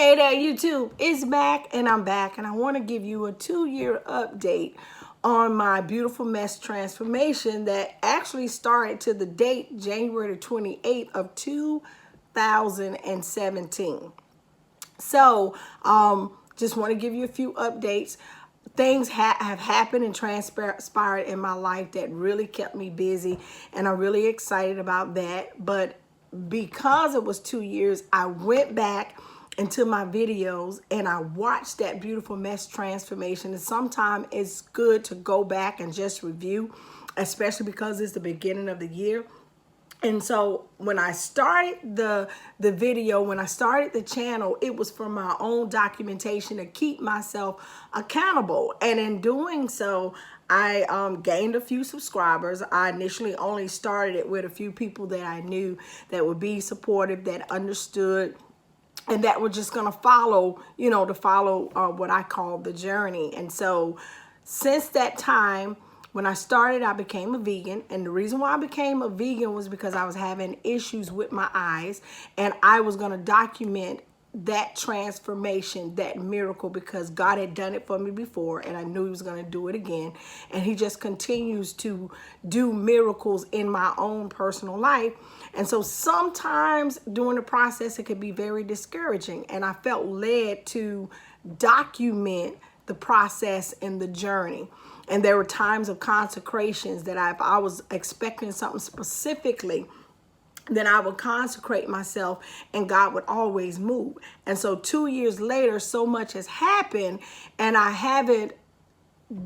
Hey there, YouTube. It's Mac, and I'm back, and I want to give you a 2-year update on my beautiful mess transformation that actually started to the date January the 28th of 2017. So, just want to give you a few updates. Things have happened and transpired in my life that really kept me busy, and I'm really excited about that. But because it was 2 years, I went back into my videos and I watched that beautiful mess transformation. And sometimes it's good to go back and just review, especially because it's the beginning of the year. And so when I started the video, when I started the channel, it was for my own documentation to keep myself accountable. And in doing so, I gained a few subscribers. I initially only started it with a few people that I knew that would be supportive, that understood, and that were just going to follow, what I call the journey. And so since that time, when I started, I became a vegan. And the reason why I became a vegan was because I was having issues with my eyes. And I was going to document that transformation, that miracle, because God had done it for me before and I knew he was going to do it again. And he just continues to do miracles in my own personal life. And so sometimes during the process, it could be very discouraging. And I felt led to document the process and the journey. And there were times of consecrations that if I was expecting something specifically, then I would consecrate myself and God would always move. And so 2 years later, so much has happened and I haven't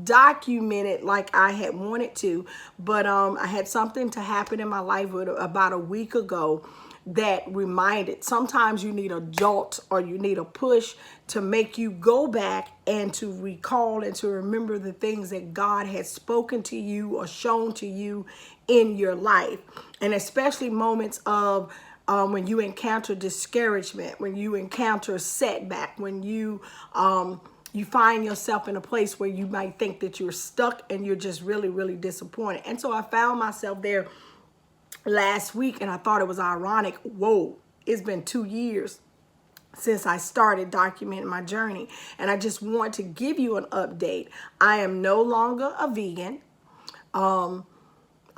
documented like I had wanted to. But I had something to happen in my life about a week ago that reminded. Sometimes you need a jolt or you need a push to make you go back and to recall and to remember the things that God has spoken to you or shown to you in your life. And especially moments of when you encounter discouragement, when you encounter setback, when you find yourself in a place where you might think that you're stuck and you're just really, really disappointed. And so I found myself there last week, and I thought it was ironic. Whoa, it's been 2 years since I started documenting my journey. And I just want to give you an update. I am no longer a vegan. I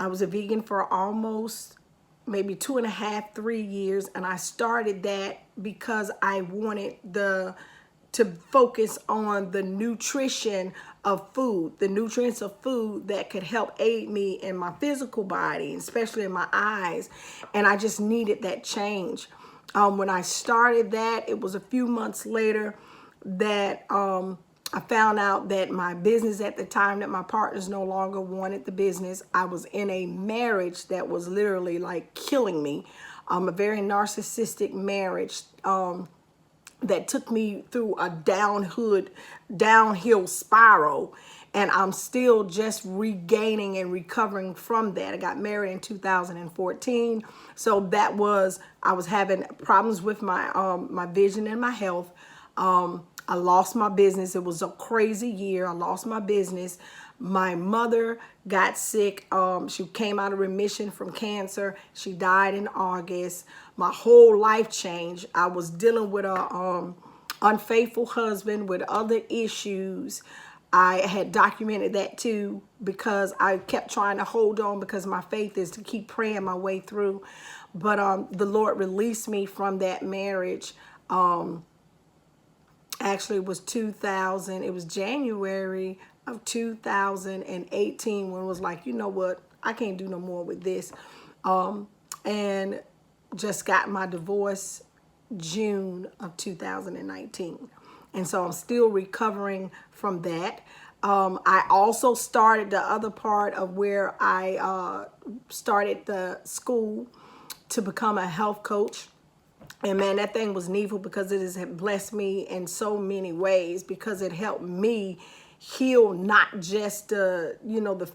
was a vegan for almost maybe 2.5, 3 years. And I started that because I wanted to focus on the nutrition of food, the nutrients of food that could help aid me in my physical body, especially in my eyes. And I just needed that change. When I started that, it was a few months later that I found out that my business at the time, that my partners no longer wanted the business. I was in a marriage that was literally like killing me, a very narcissistic marriage that took me through a downhill spiral. And I'm still just regaining and recovering from that. I got married in 2014. So I was having problems with my my vision and my health. I lost my business. It was a crazy year. I lost my business. My mother got sick. She came out of remission from cancer. She died in August. My whole life changed. I was dealing with a unfaithful husband with other issues. I had documented that too because I kept trying to hold on, because my faith is to keep praying my way through. But the Lord released me from that marriage. Actually, it was January of 2018 when it was like, you know what, I can't do no more with this. And just got my divorce June of 2019. And so I'm still recovering from that. I also started the other part of where I started the school to become a health coach. And man, that thing was needful because it has blessed me in so many ways, because it helped me heal not just the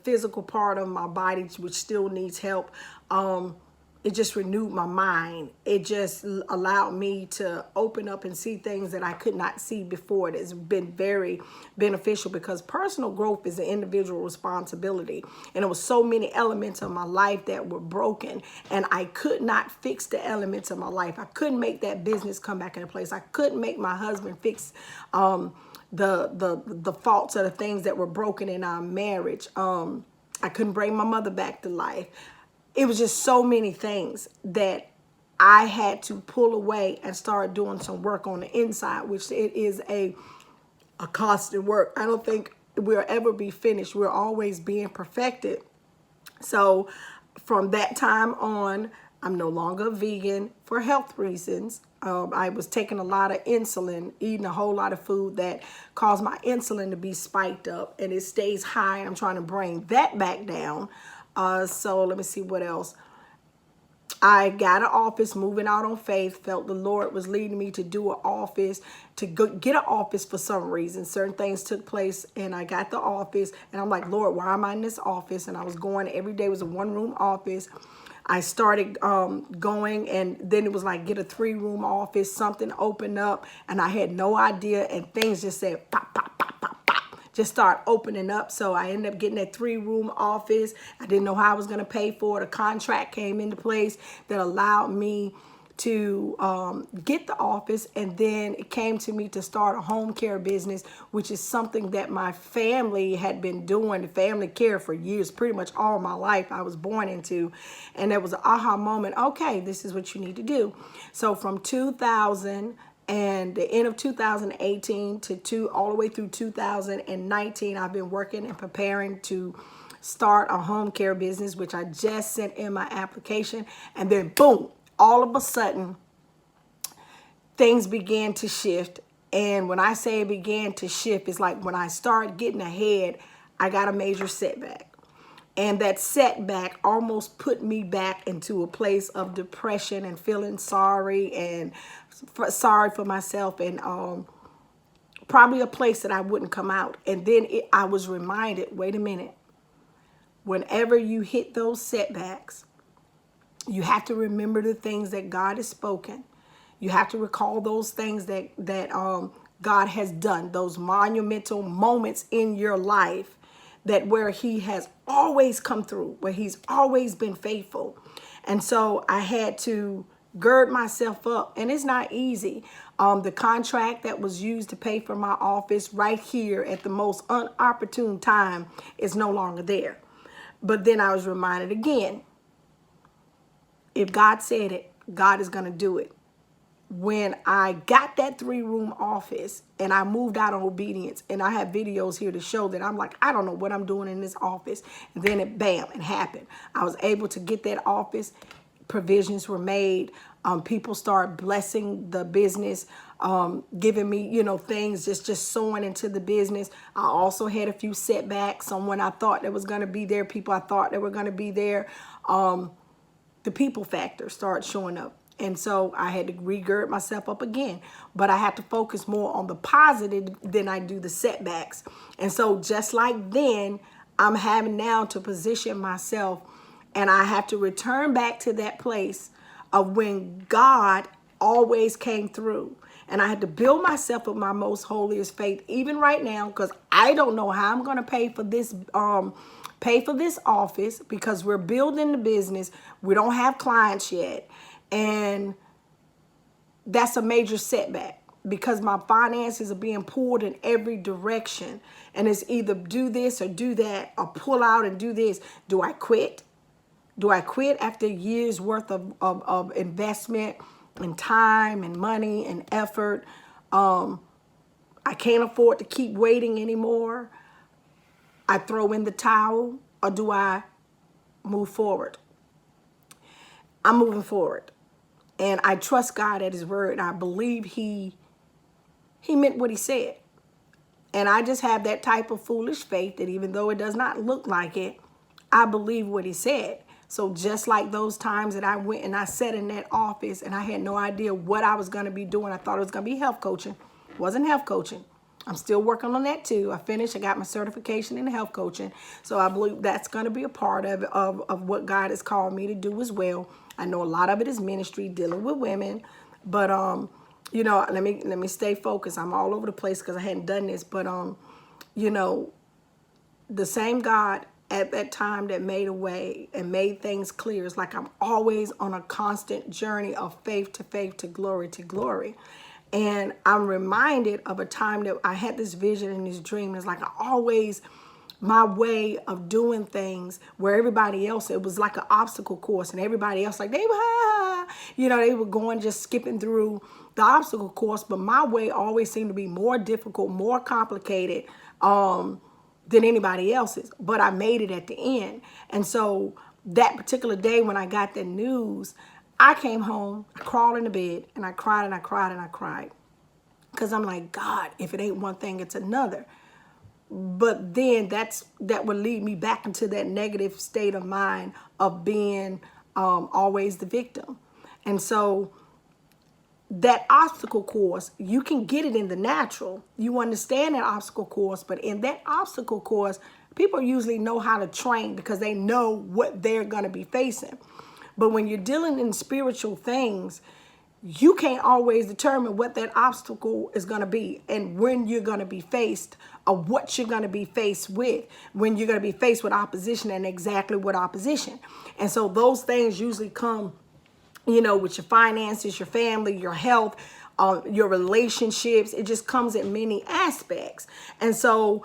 physical part of my body, which still needs help, it just renewed my mind. It just allowed me to open up and see things that I could not see before. It has been very beneficial because personal growth is an individual responsibility. And there was so many elements of my life that were broken, and I could not fix the elements of my life. I couldn't make that business come back into place. I couldn't make my husband fix the faults of the things that were broken in our marriage. I couldn't bring my mother back to life. It was just so many things that I had to pull away and start doing some work on the inside, which it is a constant work. I don't think we'll ever be finished. We're always being perfected. So from that time on, I'm no longer a vegan for health reasons. I was taking a lot of insulin, eating a whole lot of food that caused my insulin to be spiked up, and it stays high. I'm trying to bring that back down. So let me see what else. I got an office, moving out on faith, felt the Lord was leading me to do an office, to get an office for some reason. Certain things took place, and I got the office, and I'm like, Lord, why am I in this office? And I was going, every day was a one-room office. I started going, and then it was like, get a 3-room office, something opened up, and I had no idea, and things just said pop, pop, pop, pop, pop. Just start opening up. So I ended up getting that 3-room office. I didn't know how I was going to pay for it. A contract came into place that allowed me to get the office, and then it came to me to start a home care business, which is something that my family had been doing, family care, for years, pretty much all my life. I was born into, and there was an aha moment. Okay, this is what you need to do. So from 2000 and the end of 2018 to all the way through 2019, I've been working and preparing to start a home care business, which I just sent in my application. And then boom, all of a sudden, things began to shift. And when I say it began to shift, it's like when I started getting ahead, I got a major setback. And that setback almost put me back into a place of depression and feeling sorry and sorry for myself, and probably a place that I wouldn't come out. And then I was reminded, wait a minute, whenever you hit those setbacks, you have to remember the things that God has spoken. You have to recall those things that God has done, those monumental moments in your life, that where he has always come through, where he's always been faithful. And so I had to gird myself up, and it's not easy. The contract that was used to pay for my office right here at the most unopportune time is no longer there. But then I was reminded again, if God said it, God is going to do it. When I got that 3-room office and I moved out of obedience, and I have videos here to show that I'm like, I don't know what I'm doing in this office. And then it happened. I was able to get that office. Provisions were made. People started blessing the business, giving me, things, just sowing into the business. I also had a few setbacks. Someone I thought that was going to be there, people I thought that were going to be there. The people factor started showing up. And so I had to regird myself up again. But I had to focus more on the positive than I do the setbacks. And so just like then, I'm having now to position myself, and I have to return back to that place of when God always came through. And I had to build myself with my most holiest faith, even right now, because I don't know how I'm going to pay for this office, because we're building the business. We don't have clients yet. And that's a major setback, because my finances are being pulled in every direction. And it's either do this or do that, or pull out and do this. Do I quit? Do I quit after years worth of investment and time and money and effort? I can't afford to keep waiting anymore. I throw in the towel, or do I move forward? I'm moving forward. And I trust God at his word. I believe he meant what he said. And I just have that type of foolish faith that even though it does not look like it, I believe what he said. So just like those times that I went and I sat in that office and I had no idea what I was going to be doing. I thought it was going to be health coaching. It wasn't health coaching. I'm still working on that too. I got my certification in health coaching. So I believe that's going to be a part of what God has called me to do as well. I know a lot of it is ministry, dealing with women, but you know, let me stay focused. I'm all over the place because I hadn't done this, but you know, the same God at that time that made a way and made things clear. It's like I'm always on a constant journey of faith to faith to glory to glory. And I'm reminded of a time that I had this vision and this dream. It's like I always, my way of doing things where everybody else, it was like an obstacle course, and everybody else, like they were, you know, they were going, just skipping through the obstacle course. But my way always seemed to be more difficult, more complicated, than anybody else's, but I made it at the end. And so that particular day when I got the news, I came home, I crawled into bed, and I cried and I cried and I cried. Because I'm like, God, if it ain't one thing, it's another. But then that would lead me back into that negative state of mind of being always the victim. And so that obstacle course, you can get it in the natural. You understand that obstacle course, but in that obstacle course, people usually know how to train because they know what they're going to be facing. But when you're dealing in spiritual things, you can't always determine what that obstacle is going to be and when you're going to be faced or what you're going to be faced with, when you're going to be faced with opposition and exactly what opposition. And so those things usually come, you know, with your finances, your family, your health, your relationships. It just comes in many aspects. And so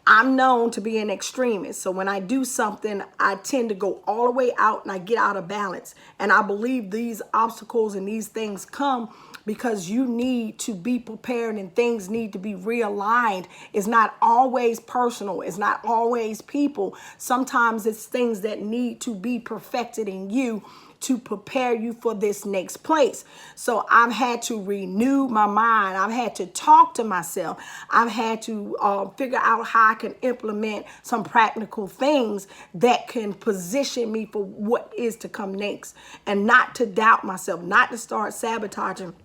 I'm known to be an extremist. So when I do something, I tend to go all the way out and I get out of balance. And I believe these obstacles and these things come because you need to be prepared and things need to be realigned. It's not always personal. It's not always people. Sometimes it's things that need to be perfected in you to prepare you for this next place. So I've had to renew my mind. I've had to talk to myself. I've had to figure out how I can implement some practical things that can position me for what is to come next, and not to doubt myself, not to start sabotaging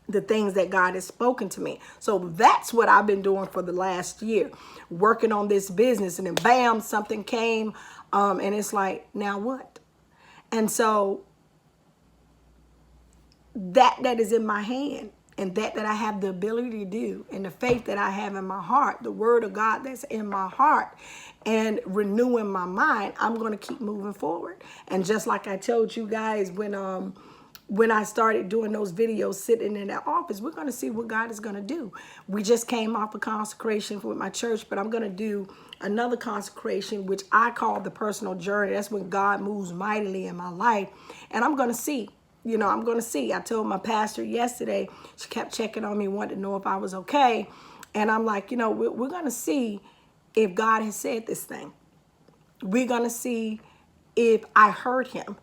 the things that God has spoken to me. So that's what I've been doing for the last year, working on this business. And then bam, something came, and it's like, now what? And so that is in my hand, and that I have the ability to do, and the faith that I have in my heart, the word of God that's in my heart, and renewing my mind, I'm going to keep moving forward. And just like I told you guys when I started doing those videos sitting in that office, we're going to see what God is going to do. We just came off a consecration with my church, but I'm going to do another consecration, which I call the personal journey. That's when God moves mightily in my life. And I'm going to see, you know, I'm going to see. I told my pastor yesterday, she kept checking on me, wanted to know if I was okay. And I'm like, you know, we're going to see if God has said this thing. We're going to see if I heard him.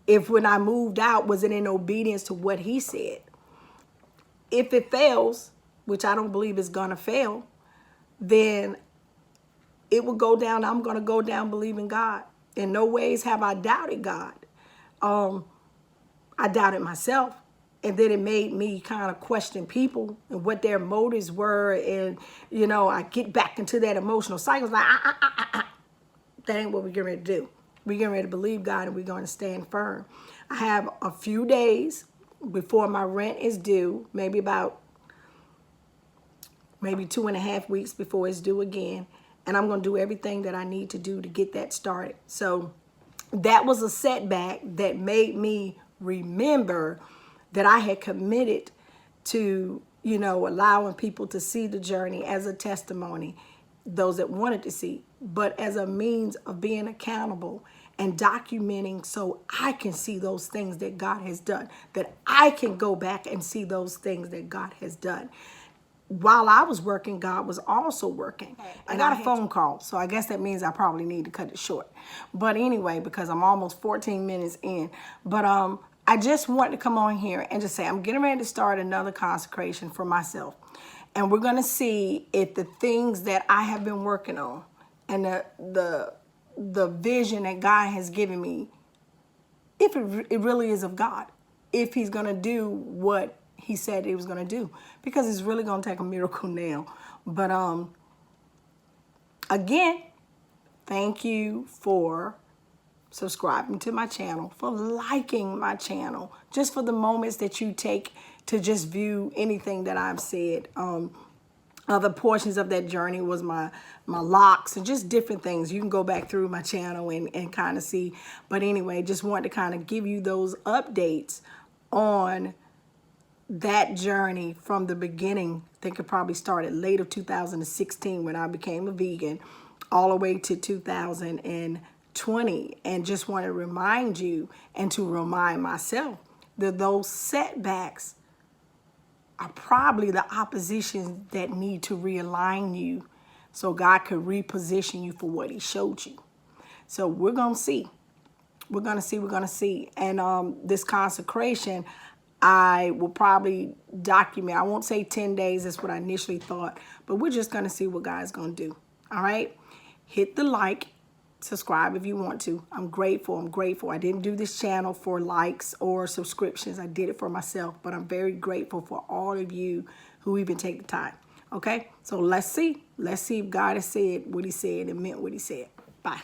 If when I moved out, was it in obedience to what he said? If it fails, which I don't believe is going to fail, then it will go down. I'm going to go down believing God. In no ways have I doubted God. I doubted myself. And then it made me kind of question people and what their motives were. And, you know, I get back into that emotional cycle. It's like, that ain't what we're getting ready to do. We're getting ready to believe God, and we're going to stand firm. I have a few days before my rent is due, maybe 2.5 weeks before it's due again. And I'm going to do everything that I need to do to get that started. So that was a setback that made me remember that I had committed to, you know, allowing people to see the journey as a testimony, those that wanted to see, but as a means of being accountable and documenting so I can see those things that God has done, that I can go back and see those things that God has done. While I was working, God was also working. I got a phone call, so I guess that means I probably need to cut it short. But anyway, because I'm almost 14 minutes in. But I just wanted to come on here and just say I'm getting ready to start another consecration for myself. And we're going to see if the things that I have been working on and the vision that God has given me, if it really is of God, if he's going to do what he said he was going to do, because it's really going to take a miracle now. But again, thank you for subscribing to my channel, for liking my channel, just for the moments that you take to just view anything that I've said. Other portions of that journey was my locks and just different things. You can go back through my channel and kind of see. But anyway, just wanted to kind of give you those updates on that journey from the beginning. I think it probably started late of 2016 when I became a vegan, all the way to 2020. And just want to remind you and to remind myself that those setbacks are probably the oppositions that need to realign you so God could reposition you for what he showed you. So we're going to see. We're going to see. And this consecration, I will probably document. I won't say 10 days. That's what I initially thought. But we're just going to see what God's going to do. All right? Hit the like. Subscribe if you want to. I'm grateful. I didn't do this channel for likes or subscriptions. I did it for myself. But I'm very grateful for all of you who even take the time. Okay? So let's see. Let's see if God has said what he said and meant what he said. Bye.